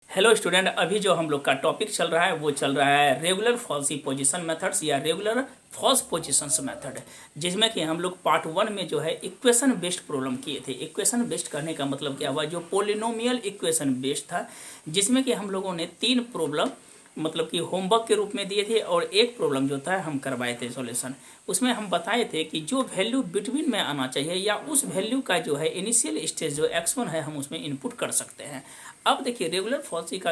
Hello student, अभी जो हम लोग का टॉपिक चल रहा है वो चल रहा है रेगुलर फॉल्सी पोजीशन मेथड्स या रेगुलर फॉल्स पोजीशंस मेथड, जिसमें कि हम लोग पार्ट 1 में जो है इक्वेशन बेस्ड प्रॉब्लम किए थे। इक्वेशन बेस्ड करने का मतलब क्या हुआ, जो पोलिनोमियल इक्वेशन बेस्ड था, जिसमें कि हम लोगों ने 3 प्रॉब्लम मतलब कि होमवर्क के रूप में दिए थे और एक प्रॉब्लम जो था हम करवाए थे सॉल्यूशन। उसमें हम बताए थे कि जो वैल्यू बिटवीन में आना चाहिए या उस वैल्यू का जो है इनिशियल स्टेज जो x1 है हम उसमें इनपुट कर सकते हैं। अब देखिए रेगुलर फॉल्सी का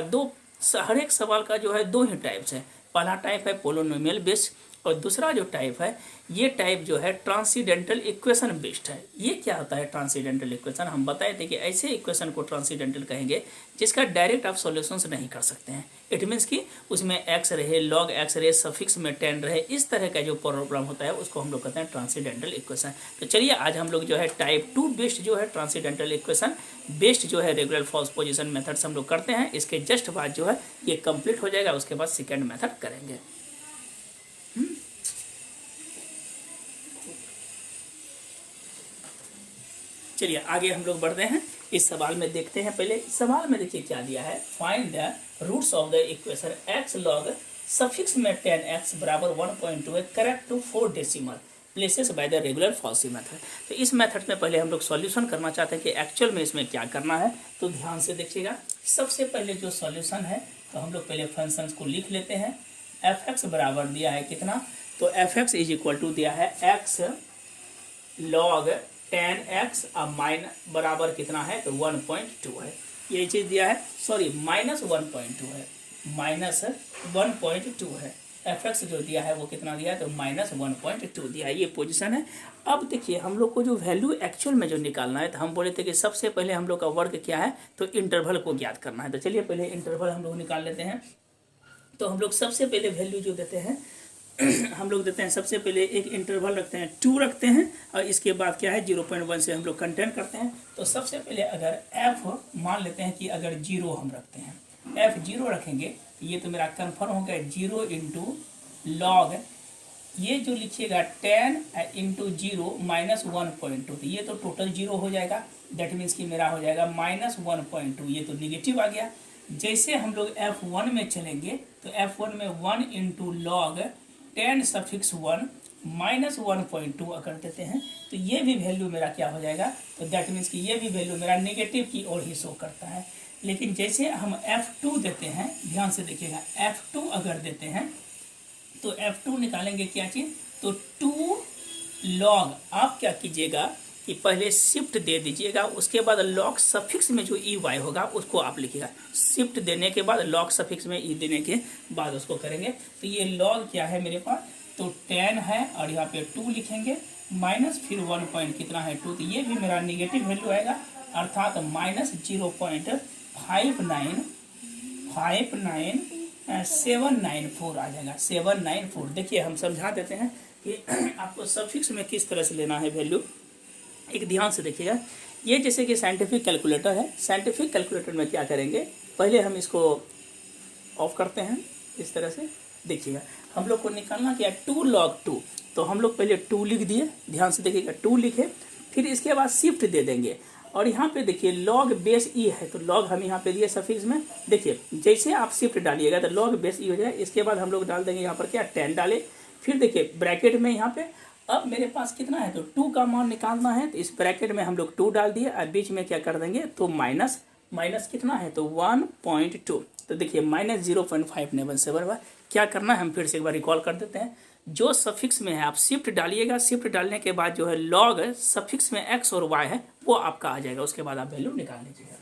हर एक सवाल का जो है 2 ही टाइप्स है। पहला टाइप है पोलिनोमियल बेस्ड और दूसरा जो टाइप है ये टाइप जो है ट्रांसीडेंटल इक्वेशन बेस्ड है। ये क्या होता है ट्रांसीडेंटल इक्वेशन, हम बताए थे कि ऐसे इक्वेशन को ट्रांसीडेंटल कहेंगे जिसका डायरेक्ट आप सॉल्यूशंस नहीं कर सकते हैं। इट मीन्स कि उसमें एक्स रहे, लॉग एक्स रहे, सफिक्स में 10 रहे, इस तरह का जो प्रॉब्लम होता है उसको हम लोग कहते हैं ट्रांसीडेंटल इक्वेशन। तो चलिए आज हम लोग जो है टाइप 2 बेस्ड जो है ट्रांसीडेंटल इक्वेशन बेस्ड जो है रेगुलर फॉल्स पोजीशन मेथड्स हम लोग करते हैं। इसके जस्ट बाद जो है ये कंप्लीट हो जाएगा, उसके बाद सेकेंड मेथड करेंगे। चलिए आगे हम लोग बढ़ते हैं। इस सवाल में देखते हैं, पहले इस सवाल में देखिए क्या दिया है। Find the roots of the equation x log सफिक्स में 10x बराबर 1.2 है correct to 4 decimal places by the regular falsi method. तो इस मेथड में पहले हम लोग सॉल्यूशन करना चाहते हैं कि एक्चुअल में इसमें क्या करना है। तो ध्यान से देखिएगा, सबसे पहले जो सॉल्यूशन है तो हम लोग पहले फंक्शंस को लिख लेते हैं। f(x) बराबर दिया है कितना, तो f(x) इज इक्वल टू दिया है x log 10x अब माइनस बराबर कितना है तो 1.2 है। ये चीज़ दिया है, सॉरी माइनस 1.2 है, माइनस 1.2 है। f(x) जो दिया है वो कितना दिया है तो माइनस 1.2 दिया है। ये पोजीशन है। अब देखिए हम लोग को जो वैल्यू एक्चुअल में जो निकालना है, तो हम बोले थे कि सबसे पहले हम लोग का वर्क क्या है तो इंटरवल को ज्ञात करना है। तो चलिए पहले इंटरवल हम लोग निकाल लेते हैं। तो हम लोग सबसे पहले वैल्यू जो देते हैं हम लोग देते हैं, सबसे पहले एक इंटरवल रखते हैं 2 रखते हैं और इसके बाद क्या है 0.1 से हम लोग कंटेन करते हैं। तो सबसे पहले अगर f मान लेते हैं कि अगर 0 हम रखते हैं, f 0 रखेंगे, ये तो मेरा कन्फर्म हो गया 0 इंटू लॉग, ये जो लिखिएगा 10 इंटू 0 माइनस 1.2, तो ये तो टोटल 0 हो जाएगा। दैट मीन्स कि मेरा हो जाएगा माइनस 1.2, ये तो निगेटिव आ गया। जैसे हम लोग f1 में चलेंगे तो f1 में 1 इंटू लॉग 10 सफिक्स 1 माइनस 1.2 अगर देते हैं तो ये भी वैल्यू मेरा क्या हो जाएगा, तो दैट मीन्स कि ये भी वैल्यू मेरा नेगेटिव की ओर ही शो करता है। लेकिन जैसे हम f2 देते हैं, ध्यान से देखिएगा, f2 अगर देते हैं तो f2 निकालेंगे क्या चीज़, तो 2 लॉग, आप क्या कीजिएगा कि पहले शिफ्ट दे दीजिएगा, उसके बाद लॉग सफिक्स में जो ई वाई होगा उसको आप लिखिएगा। शिफ्ट देने के बाद लॉग सफिक्स में ई देने के बाद उसको करेंगे। तो ये लॉग क्या है मेरे पास, तो 10 है और यहाँ पे 2 लिखेंगे माइनस फिर 1 पॉइंट कितना है 2, तो ये भी मेरा निगेटिव वैल्यू आएगा, अर्थात माइनस 0.59794 आ जाएगा, 794। देखिए हम समझा देते हैं कि आपको सफिक्स में किस तरह से लेना है वैल्यू। एक ध्यान से देखिएगा, ये जैसे कि साइंटिफिक कैलकुलेटर है। साइंटिफिक कैलकुलेटर में क्या करेंगे, पहले हम इसको ऑफ करते हैं इस तरह से। देखिएगा हम लोग को निकालना क्या, 2 log 2, तो हम लोग पहले 2 लिख दिए, ध्यान से देखिएगा 2 लिखे, फिर इसके बाद शिफ्ट दे देंगे और यहाँ पे देखिए लॉग बेस ई है, तो लॉग हम यहाँ पे दिए सफिक्स में। देखिए जैसे आप शिफ्ट डालिएगा तो लॉग बेस ई हो जाएगा। इसके बाद हम लोग डाल देंगे यहाँ पर क्या 10 डाले, फिर देखिए ब्रैकेट में यहाँ पे अब मेरे पास कितना है तो 2 का मान निकालना है, तो इस ब्रैकेट में हम लोग 2 डाल दिए और बीच में क्या कर देंगे तो माइनस कितना है तो 1.2, तो देखिए माइनस 0.597। क्या करना है हम फिर से एक बार रिकॉल कर देते हैं। जो सफिक्स में है आप शिफ्ट डालिएगा, शिफ्ट डालने के बाद जो है लॉग सफिक्स में x और y है वो आपका आ जाएगा, उसके बाद आप वैल्यू निकाल लीजिएगा।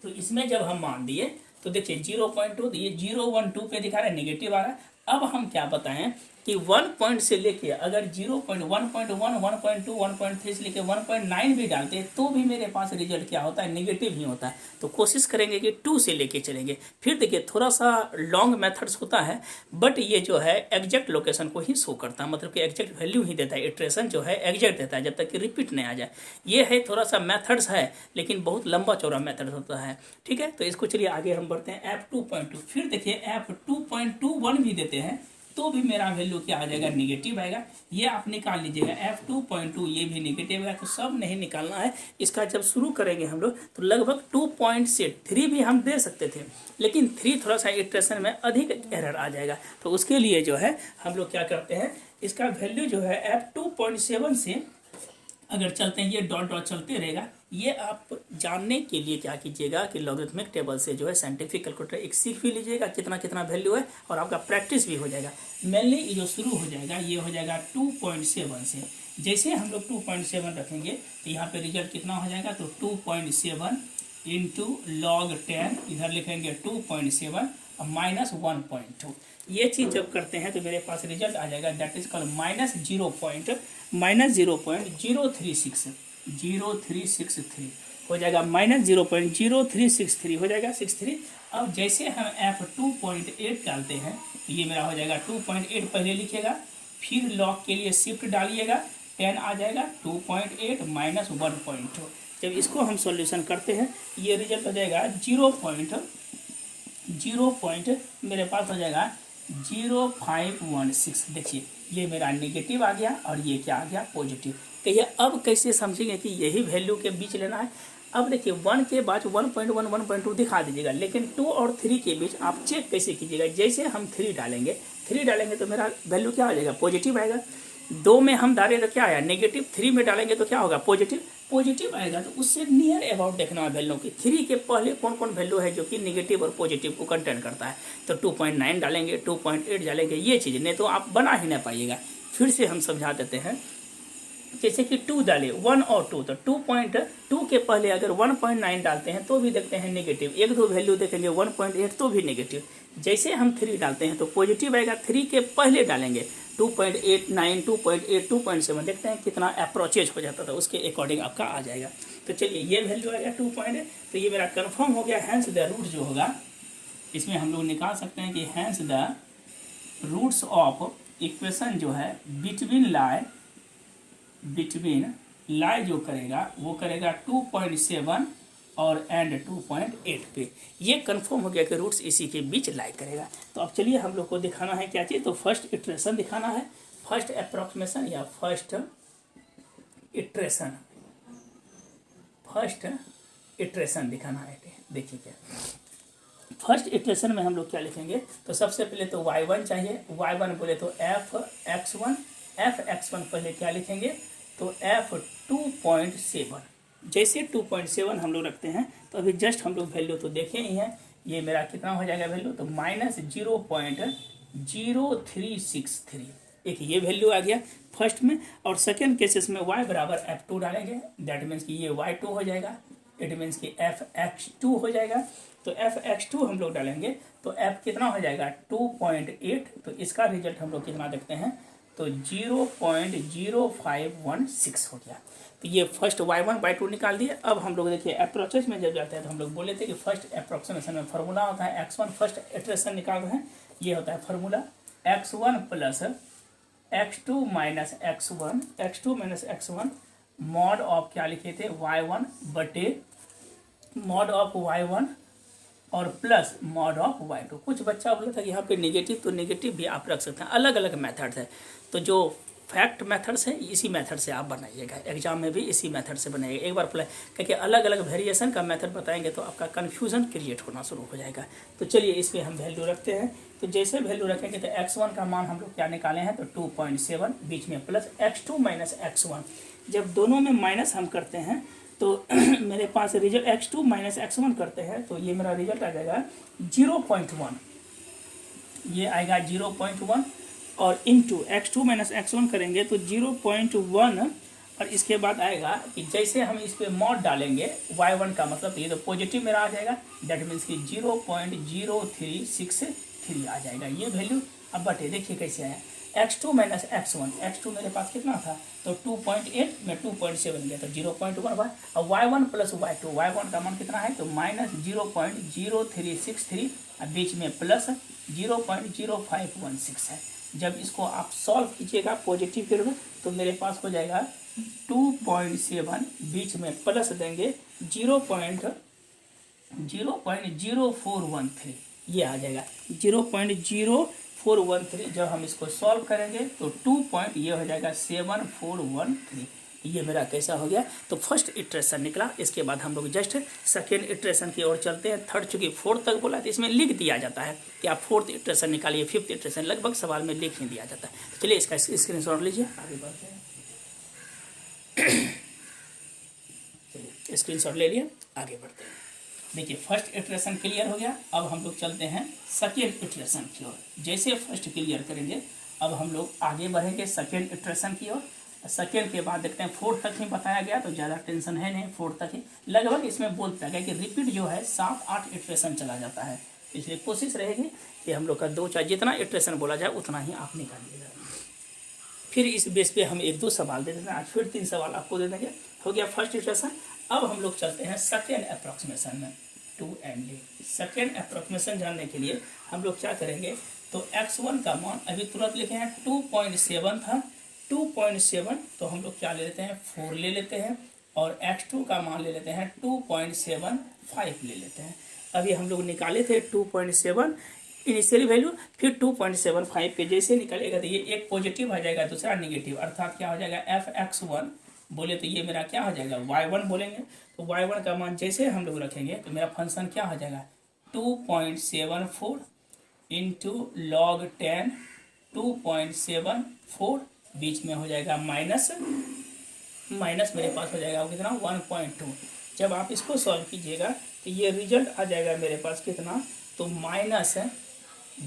तो इसमें जब हम मान दिए तो देखिए 0.2, ये 0.12 पे दिखा रहा है, निगेटिव आ रहा है। अब हम क्या बताएं कि 1 पॉइंट से लेके अगर 0.1, 1.1, 1.2, 1.3 से लेके 1.9 भी डालते हैं तो भी मेरे पास रिजल्ट क्या होता है, नेगेटिव ही होता है। तो कोशिश करेंगे कि 2 से लेके चलेंगे। फिर देखिए थोड़ा सा लॉन्ग मेथड्स होता है, बट ये जो है एग्जैक्ट लोकेशन को ही शो करता है, मतलब कि एग्जैक्ट वैल्यू ही देता है, इटरेशन जो है एग्जैक्ट देता है जब तक कि रिपीट नहीं आ जाए। ये है थोड़ा सा मेथड्स है, लेकिन बहुत लंबा चौड़ा मेथड होता है। ठीक है, तो इसको चलिए आगे हम बढ़ते हैं f2.2। फिर देखिए f2.21 भी देते हैं, तो भी मेरा वैल्यू क्या आ जाएगा, निगेटिव आएगा। ये आप निकाल लीजिएगा, f2.2 ये भी निगेटिव है, तो सब नहीं निकालना है। इसका जब शुरू करेंगे हम लोग तो लगभग 2.3 भी हम दे सकते थे, लेकिन 3 थोड़ा सा इटरेशन में अधिक एरर आ जाएगा। तो उसके लिए जो है हम लोग क्या करते हैं, इसका वैल्यू जो है f2.7 से अगर चलते हैं, ये डॉट डॉट चलते रहेगा। ये आप जानने के लिए क्या कीजिएगा कि लॉगरिथमिक टेबल से जो है साइंटिफिक कैलकुलेटर एक सीख भी लीजिएगा कितना कितना वैल्यू है, और आपका प्रैक्टिस भी हो जाएगा। मेनली ये जो शुरू हो जाएगा ये हो जाएगा 2.7 से। जैसे हम लोग 2.7 रखेंगे तो यहाँ पे रिजल्ट कितना हो जाएगा, तो 2.7 इंटू लॉग 10, इधर लिखेंगे 2.7 और माइनस 1.2। ये चीज़ जब करते हैं तो मेरे पास रिजल्ट आ जाएगा, दैट इज कॉल्ड -0.0363 हो जाएगा, -0.0363 हो जाएगा 63। अब जैसे हम f2.8 डालते हैं तो ये मेरा हो जाएगा 2.8 पहले लिखिएगा, फिर लॉग के लिए शिफ्ट डालिएगा, 10 आ जाएगा 2.8 माइनस 1.2। जब इसको हम सॉल्यूशन करते हैं ये रिजल्ट हो जाएगा 0.0 मेरे पास हो जाएगा 0.516। देखिए ये मेरा नेगेटिव आ गया और ये क्या आ गया, पॉजिटिव। कहिए अब कैसे समझेंगे कि यही वैल्यू के बीच लेना है। अब देखिए 1 के बाद 1.1 1.2 दिखा दीजिएगा, लेकिन 2 और 3 के बीच आप चेक कैसे कीजिएगा। जैसे हम 3 डालेंगे तो मेरा वैल्यू क्या आ जाएगा, पॉजिटिव आएगा। 2 में हम डालें तो क्या आया, नेगेटिव। 3 में डालेंगे तो क्या होगा, पॉजिटिव आएगा। तो उससे नियर अबाउट देखना है वैल्यू की। 3 के पहले कौन कौन वैल्यू है जो कि नेगेटिव और पॉजिटिव को कंटेन करता है। तो 2.9 डालेंगे, 2.8 डालेंगे, ये चीज़ नहीं तो आप बना ही नहीं पाइएगा। फिर से हम समझा देते हैं, जैसे कि 2 डाले 1 और 2, तो 2.2 के पहले अगर 1.9 डालते हैं तो भी देखते हैं नेगेटिव। एक दो वैल्यू देखेंगे 1.8 तो भी नेगेटिव। जैसे हम 3 डालते हैं तो पॉजिटिव आएगा। 3 के पहले डालेंगे 2.89 2.8 2.7 देखते हैं कितना अप्रोचेज हो जाता था, उसके अकॉर्डिंग आपका आ जाएगा। तो चलिए ये वैल्यू आएगा 2.8, तो ये मेरा कन्फर्म हो गया। हैंस द रूट जो होगा इसमें हम लोग निकाल सकते हैं कि hence the roots of equation जो है बिटवीन लाई जो करेगा वो करेगा 2.7 और एंड 2.8 पे। ये कंफर्म हो गया कि रूट्स इसी के बीच लाई करेगा। तो अब चलिए हम लोग को दिखाना है क्या चीज़, तो फर्स्ट इटरेशन दिखाना है, फर्स्ट अप्रोक्सीमेशन या फर्स्ट इटरेशन दिखाना है। देखिए क्या फर्स्ट इटरेशन में हम लोग क्या लिखेंगे, तो सबसे पहले तो y1 चाहिए। y1 बोले तो f(x1) पहले क्या लिखेंगे, तो f2.7। जैसे 2.7 हम लोग रखते हैं तो अभी जस्ट हम लोग वैल्यू तो देखे ही हैं। ये मेरा कितना हो जाएगा वैल्यू, तो -0.0363। एक ये वैल्यू आ गया फर्स्ट में। और सेकेंड केसेस में y बराबर f2 डालेंगे, दैट मीन्स कि ये y2 हो जाएगा, इट मीन्स कि f(x2) हो जाएगा। तो f(x2) हम लोग डालेंगे तो f कितना हो जाएगा 2.8। तो इसका रिजल्ट हम लोग कितना देखते हैं, तो 0.0516 हो गया। तो ये फर्स्ट y1 y2 निकाल दिए। अब हम लोग देखिए अप्रोचेस में जब जाते हैं तो हम लोग बोले थे कि फर्स्ट अप्रोक्सीमेशन में फार्मूला होता है x1, फर्स्ट इटरेशन निकाल रहे हैं, ये होता है formula x1 plus x2 minus x1 mod of क्या लिखे थे y1 बटे मॉड ऑफ y1 और प्लस मॉड ऑफ y2। कुछ बच्चा बोला था कि यहाँ पे नेगेटिव, तो नेगेटिव भी आप रख सकते हैं। अलग अलग मेथड है, तो जो फैक्ट मेथड्स है इसी मेथड से आप बनाइएगा, एग्जाम में भी इसी मेथड से बनाइएगा। एक बार अप्लाई क्योंकि अलग अलग वेरिएशन का मेथड बताएंगे तो आपका कन्फ्यूजन क्रिएट होना शुरू हो जाएगा। तो चलिए इसमें हम वैल्यू रखते हैं। तो जैसे वैल्यू रखेंगे तो x1 का मान हम लोग क्या निकाले हैं, तो 2.7, बीच में प्लस x2 माइनस x1। जब दोनों में माइनस हम करते हैं तो मेरे पास रिजल्ट x2 माइनस x1 करते हैं तो ये मेरा रिजल्ट आ जाएगा 0.1, ये आएगा 0.1 और इंटू x2 माइनस x1 करेंगे तो 0.1। और इसके बाद आएगा कि जैसे हम इस पर मॉड डालेंगे y1 का मतलब, तो ये तो पॉजिटिव मेरा आ जाएगा, दैट मीन्स कि 0.0363 आ जाएगा ये वैल्यू। अब बटे देखिए कैसे आया, x2 माइनस x1, x2 मेरे पास कितना था, तो 2.8 में 2.7 गया तो 0.1 हुआ। और y1 प्लस y2, y1 का मान कितना है, तो -0.0363 और बीच में प्लस 0.0516 है। जब इसको आप सॉल्व कीजिएगा पॉजिटिव के रूप तो मेरे पास हो जाएगा 2.7, बीच में प्लस देंगे 0.0413, ये आ जाएगा 0.04 7.413। जब हम इसको सॉल्व करेंगे तो 2 पॉइंट ये हो जाएगा 7.413। ये मेरा कैसा हो गया, तो फर्स्ट इटरेशन निकला। इसके बाद हम लोग जस्ट सेकेंड इटरेशन की ओर चलते हैं। थर्ड चूंकि फोर्थ तक बोला तो इसमें लिख दिया जाता है कि आप फोर्थ इटरेशन निकालिए, फिफ्थ इटरेशन लगभग सवाल में लिख नहीं दिया जाता है। तो चलिए इसका स्क्रीनशॉट लीजिए, आगे बढ़ते हैं। चलिए स्क्रीनशॉट ले लिया, आगे बढ़ते हैं। देखिए फर्स्ट इटरेशन क्लियर हो गया। अब हम लोग चलते हैं सेकेंड इटरेशन की ओर। जैसे फर्स्ट क्लियर करेंगे अब हम लोग आगे बढ़ेंगे सेकेंड इटरेशन की ओर। सेकेंड के बाद देखते हैं फोर्थ तक ही बताया गया तो ज़्यादा टेंशन है नहीं, फोर्थ तक ही लगभग इसमें बोलता है कि रिपीट जो है 7-8 इटरेशन चला जाता है। इसलिए कोशिश रहेगी कि हम लोग का 2-4 जितना इटरेशन बोला जाए उतना ही आप निकालिएगा। फिर इस बेस पे हम 1-2 सवाल दे देते हैं, आज फिर 3 सवाल आपको दे देंगे। हो गया फर्स्ट इटरेशन। अब हम लोग चलते हैं सेकेंड अप्रॉक्सीमेशन में, 2 एंड डी। सेकेंड अप्रॉक्सीमेशन जानने के लिए हम लोग क्या करेंगे, तो x1 का मान अभी तुरंत लिखे हैं 2.7 था, 2.7 तो हम लोग क्या ले लेते हैं 4 ले लेते हैं, और x2 का मान ले लेते हैं 2.75 ले लेते हैं। अभी हम लोग निकाले थे 2.7 इनिशियली वैल्यू, फिर 2.75 पे जैसे निकलेगा तो ये एक पॉजिटिव आ जाएगा, दूसरा निगेटिव, अर्थात क्या हो जाएगा fx1 बोले तो ये मेरा क्या हो जाएगा y1 बोलेंगे। तो y1 का मान जैसे हम लोग रखेंगे तो मेरा फंक्शन क्या हो जाएगा 2.74 इंटू लॉग 10 2.74, बीच में हो जाएगा माइनस मेरे पास हो जाएगा कितना 1.2। जब आप इसको सॉल्व कीजिएगा तो ये रिजल्ट आ जाएगा मेरे पास कितना, तो माइनस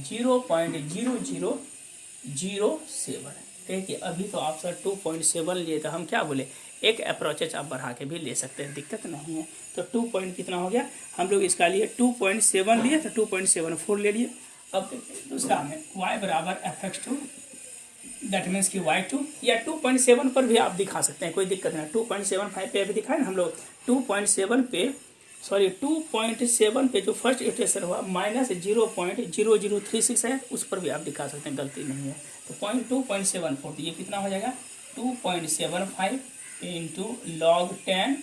0.0007। देखिए अभी तो आप सर 2.7 लिए तो हम क्या बोले, एक अप्रोचेज आप बढ़ा के भी ले सकते हैं, दिक्कत नहीं है। तो 2 पॉइंट कितना हो गया, हम लोग इसका लिए 2.7 लिए तो 2.74 ले लिए। अब दूसरा में y बराबर fx2 दैट मीन्स कि y2 या 2.7 पर भी आप दिखा सकते हैं, कोई दिक्कत नहीं। 2.75 पे अभी दिखाए ना हम लोग, 2.7 पे जो फर्स्ट इटरेशन हुआ माइनस 0.0036 है, उस पर भी आप दिखा सकते हैं, गलती नहीं है। तो 2.74 तो ये कितना हो जाएगा 2.75 इंटू लॉग 10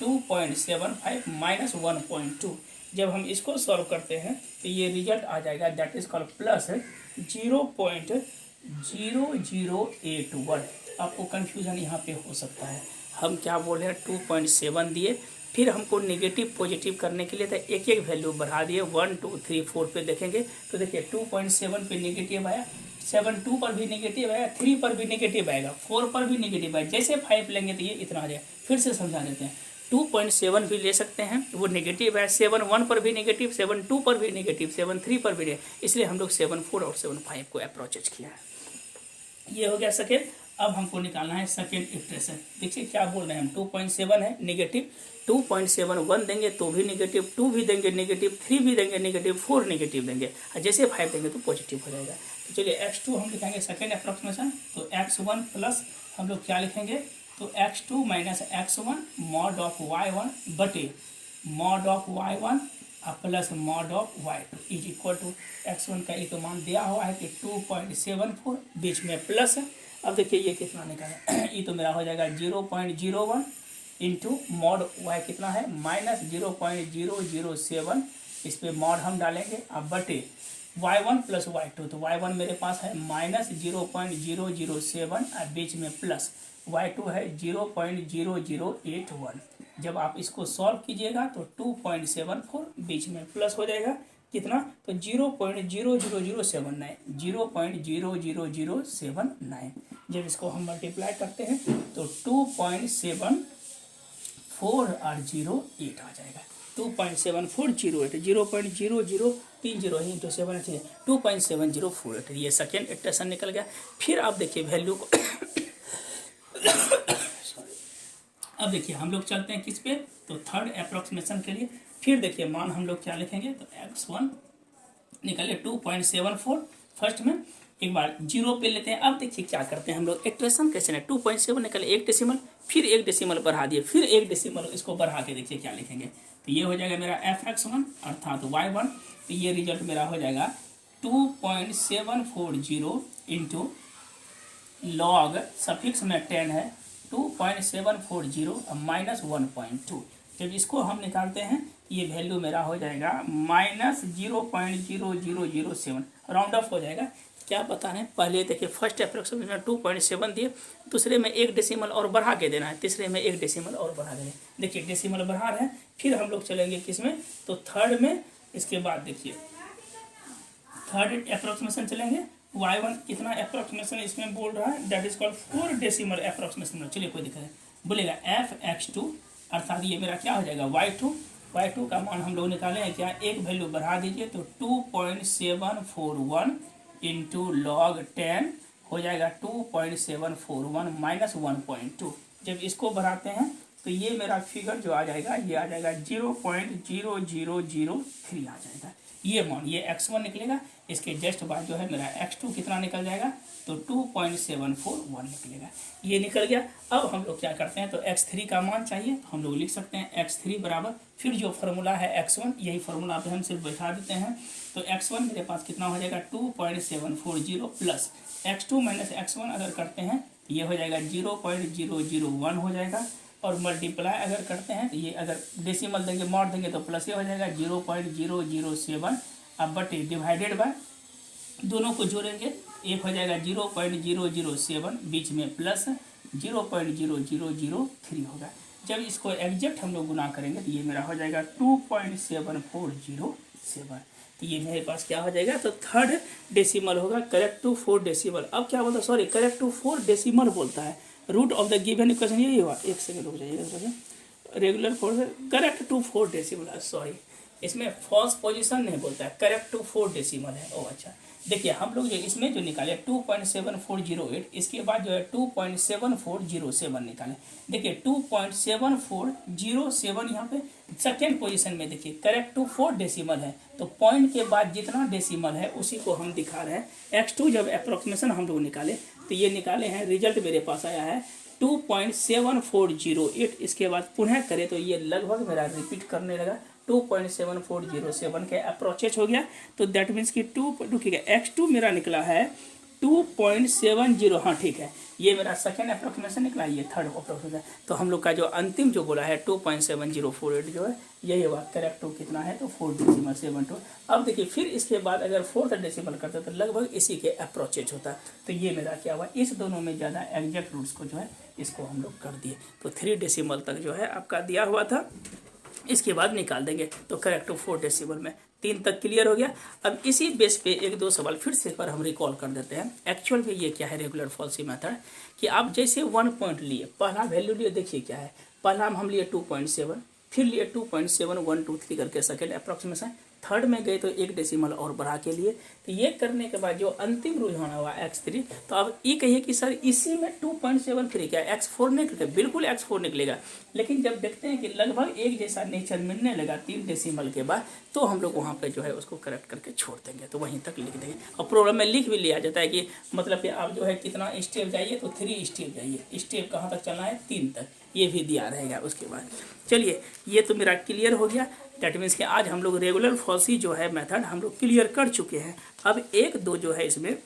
2.75 माइनस 1.2। जब हम इसको सॉल्व करते हैं तो ये रिजल्ट आ जाएगा दैट इज कॉल्ड प्लस 0.0081। आपको कन्फ्यूजन यहाँ पे हो सकता है, हम क्या बोल रहे हैं 2.7 दिए, फिर हमको नेगेटिव पॉजिटिव करने के लिए तो एक एक वैल्यू बढ़ा दिए, 1 2 3 4 पे देखेंगे तो देखिए 2.7 पे नेगेटिव आया, 7 2 पर भी नेगेटिव आया, 3 पर भी नेगेटिव आएगा, 4 पर भी नेगेटिव आएगा, जैसे 5 लेंगे तो ये इतना आ जाएगा। फिर से समझा देते हैं, 2.7 भी ले सकते हैं, वो नेगेटिव है, 7 1 पर भी नेगेटिव, 7 2 पर भी नेगेटिव, 7 3 पर भी नेगेटिव, इसलिए हम लोग 7 4 और 7 5 को अप्रोचेज किया है। ये हो गया सेकेंड। अब हमको निकालना है सेकेंड इटरेशन। देखिए क्या बोल रहे हैं हम, 2.7 है नेगेटिव, 2.71 देंगे तो भी नेगेटिव, 2 भी देंगे नेगेटिव, 3 भी देंगे नेगेटिव, 4 नेगेटिव देंगे, और जैसे 5 देंगे तो पॉजिटिव हो जाएगा। तो चलिए x2 हम लिखेंगे सेकेंड अप्रॉक्सीमेशन, तो x1 प्लस हम लोग क्या लिखेंगे, तो x2 minus x1 mod of y1 बटे mod of y1 plus mod of y2 is equal to x1 का एक मान दिया हुआ है कि 2.74, बीच में प्लस है। अब देखिए ये कितना निकाला, ये तो मेरा हो जाएगा 0.01 इंटू मॉड y कितना है माइनस 0.007, इस पर मॉड हम डालेंगे, अब बटे y1 प्लस y2, तो y1 मेरे पास है माइनस 0.007 और बीच में प्लस y2 है 0.0081। जब आप इसको सॉल्व कीजिएगा तो 2.74 बीच में प्लस हो जाएगा कितना, तो 0.00079 0.00079। जब इसको हम मल्टीप्लाई करते हैं तो 2.74 और 08 आ जाएगा, 2.7408 0.0030 ही इंटू 7 2.7048। ये सेकेंड इटरेशन निकल गया। फिर आप देखिए वैल्यू को अब देखिए हम लोग चलते हैं किस पे, तो थर्ड अप्रॉक्सीमेशन के लिए। फिर देखिए मान हम लोग क्या लिखेंगे, तो x1 निकले 2.74 फर्स्ट में, एक बार 0 पे लेते हैं। अब देखिए क्या करते हैं हम लोग, इटरेशन कैसे है, 2.7 निकले एक डेसिमल, फिर एक डेसिमल बढ़ा दिए, फिर एक डेसिमल, इसको बढ़ा के देखिए क्या लिखेंगे, तो ये हो जाएगा मेरा fx1 अर्थात y1, तो ये रिजल्ट मेरा हो जाएगा 2.740 इंटू लॉग सफिक्स में 10 है 2.740 माइनस 1.2। जब इसको हम निकालते हैं ये वैल्यू मेरा हो जाएगा -0.00007, राउंड ऑफ हो जाएगा। क्या बता रहे हैं, पहले देखिए फर्स्ट अप्रोक्सीमेशन में 2.7 दिए, दूसरे में एक डेसिमल और बढ़ा के देना है, तीसरे में एक डेसिमल और बढ़ा देना है। देखिए डेसिमल बढ़ा रहे हैं, फिर हम लोग चलेंगे किसमें, तो थर्ड में। इसके बाद देखिए थर्ड अप्रोक्सीमेशन चलेंगे, y1 कितना अप्रोक्सीमेशन इसमें बोल रहा है, that is called 4 decimal approximation. चलिए कोई दिक्कत नहीं, बोलेगा f(x2) अर्थात ये मेरा क्या हो जाएगा y2 का मान हम लोग निकाले हैं क्या, एक वैल्यू बढ़ा दीजिए तो 2.741 इंटू log 10 हो जाएगा 2.741 माइनस 1.2। जब इसको बढ़ाते हैं तो ये मेरा फिगर जो आ जाएगा ये आ जाएगा 0.0003 आ जाएगा। ये मान ये x1 निकलेगा, इसके जस्ट बाद जो है मेरा x2 कितना निकल जाएगा, तो 2.741 निकलेगा। ये निकल गया। अब हम लोग क्या करते हैं, तो x3 का मान चाहिए, तो हम लोग लिख सकते हैं x3 बराबर, फिर जो फार्मूला है x1, यही फार्मूला पे हम सिर्फ बैठा देते हैं। तो x1 मेरे पास कितना हो जाएगा 2.740 प्लस x2 माइनस x1 अगर करते हैं तो ये हो जाएगा 0.001 हो जाएगा, और मल्टीप्लाई अगर करते हैं तो ये अगर डेसिमल देंगे मॉड देंगे तो प्लस ये हो जाएगा 0.007, अब बटे डिवाइडेड बाय, दोनों को जोड़ेंगे एक हो जाएगा 0.007, बीच में प्लस 0.0003 होगा। जब इसको एग्जैक्ट हम लोग गुना करेंगे तो ये मेरा हो जाएगा 2.7407। तो ये मेरे पास क्या हो जाएगा, तो थर्ड डेसिमल होगा, करेक्ट टू 4 डेसिमल। अब क्या बोलता है, सॉरी करेक्ट टू 4 डेसिमल बोलता है। Root of the given equation यही हुआ, एक सेकंड रुक जाइए, regular 4 correct to 4 decimal, sorry इसमें फॉल्स पोजीशन नहीं बोलता है, करेक्ट टू 4 डेसिमल है। ओ अच्छा, देखिए हम लोग जो इसमें जो निकाले 2.7408, इसके बाद जो है 2.7407 निकाले। देखिए 2.7407 यहाँ पे सेकेंड पोजीशन में, देखिए करेक्ट टू 4 डेसिमल है, तो पॉइंट के बाद जितना डेसिमल है उसी को हम दिखा रहे हैं। x2 जब अप्रोक्सीमेशन हम लोग निकाले तो ये निकाले हैं, रिजल्ट मेरे पास आया है 2.7408। इसके बाद पुनः करें तो ये लगभग मेरा रिपीट करने लगा, 2.7407 के अप्रोचेज हो गया। तो दैट मीन्स कि x2 मेरा निकला है 2.70, हाँ ठीक है, ये मेरा सेकेंड अप्रोक्सीमेशन निकला, ये थर्ड अप्रोक्सीमेशन। तो हम लोग का जो अंतिम जो बोला है 2.7048 जो है यही हुआ, करेक्ट टू कितना है, तो 4.72। अब देखिए फिर इसके बाद अगर फोर्थ डेसिमल करते तो लगभग इसी के अप्रोचेज होता। तो ये मेरा क्या हुआ, इस दोनों में ज़्यादा एग्जैक्ट रूट्स को जो है इसको हम लोग कर दिए। तो 3 डेसिमल तक जो है आपका दिया हुआ था, इसके बाद निकाल देंगे। तो करेक्ट टू 4 डेसिमल में 3 तक क्लियर हो गया। अब इसी बेस पे 1-2 सवाल फिर से पर हम रिकॉल कर देते हैं। एक्चुअल में ये क्या है रेगुलर फॉल्सी मेथड, कि आप जैसे 1 पॉइंट लिए, पहला वैल्यू लिए, देखिए क्या है, पहला हम लिए 2.7, फिर लिए 2.7123 करके सेकेंड अप्रोक्सीमेशन, थर्ड में गए तो 1 डेसिमल और बढ़ा के लिए। तो ये करने के बाद जो अंतिम रुझान हुआ x3, तो अब ये कहिए कि सर इसी में 2.73 क्या x4 निकलेगा, बिल्कुल x4 निकलेगा। लेकिन जब देखते हैं कि लगभग एक जैसा नेचर मिलने लगा 3 डेसिमल के बाद, तो हम लोग वहाँ पे जो है उसको करेक्ट करके छोड़ देंगे, तो वहीं तक लिख देंगे। और प्रोग्राम में लिख भी लिया जाता है कि मतलब कि आप जो है कितना स्टेप जाइए, तो 3 स्टेप जाइए, स्टेप कहाँ तक चलना है, 3 तक, ये भी दिया रहेगा उसके बाद। चलिए ये तो मेरा क्लियर हो गया। दैट मीन्स कि आज हम लोग रेगुलर फॉल्सी जो है मेथड हम लोग क्लियर कर चुके हैं। अब 1-2 जो है इसमें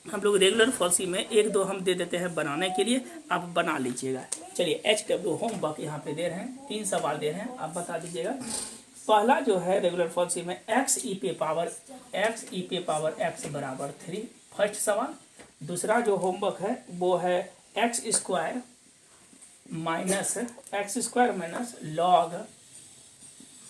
हम लोग रेगुलर फॉल्सी में 1-2 हम दे देते हैं बनाने के लिए, आप बना लीजिएगा। चलिए HW होमवर्क यहाँ पे दे रहे हैं, 3 सवाल दे रहे हैं, आप बता दीजिएगा। पहला जो है रेगुलर फॉल्सी में x e पे पावर x बराबर 3, फर्स्ट सवाल। दूसरा जो होमवर्क है वो है x square minus log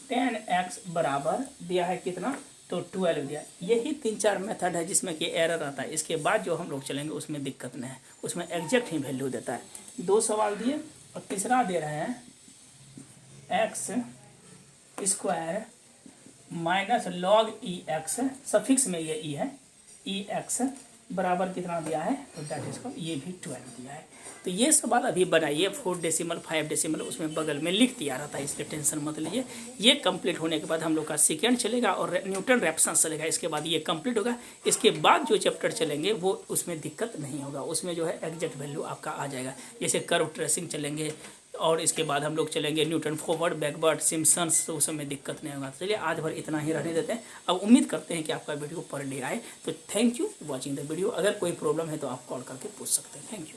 10x बराबर दिया है कितना, तो 12 दिया। यही 3-4 मेथड है जिसमें कि एरर आता है। इसके बाद जो हम लोग चलेंगे उसमें दिक्कत नहीं है, उसमें एग्जैक्ट ही वैल्यू देता है। 2 सवाल दिए और तीसरा दे रहे हैं x square minus log ex, suffix में ये e है, ex बराबर कितना दिया है, तो दैट इज ये भी 12 दिया है। तो ये सवाल अभी बनाइए, 4 डेसिमल 5 डेसिमल उसमें बगल में लिख दिया रहता है, इसलिए टेंशन मत लीजिए। ये कंप्लीट होने के बाद हम लोग का सेकेंड चलेगा और न्यूटन रैप्सन चलेगा, इसके बाद ये कंप्लीट होगा। इसके बाद जो चैप्टर चलेंगे वो उसमें दिक्कत नहीं होगा, उसमें जो है एग्जैक्ट वैल्यू आपका आ जाएगा। जैसे कर्व ट्रेसिंग चलेंगे, और इसके बाद हम लोग चलेंगे न्यूटन फॉरवर्ड बैकवर्ड सिम्पसन्स, तो उस समय दिक्कत नहीं होगा। चलिए आज भर इतना ही रहने देते हैं। अब उम्मीद करते हैं कि आपका वीडियो पर डे आए। तो thank you watching the video. अगर कोई प्रॉब्लम है तो आप कॉल करके पूछ सकते हैं। Thank you.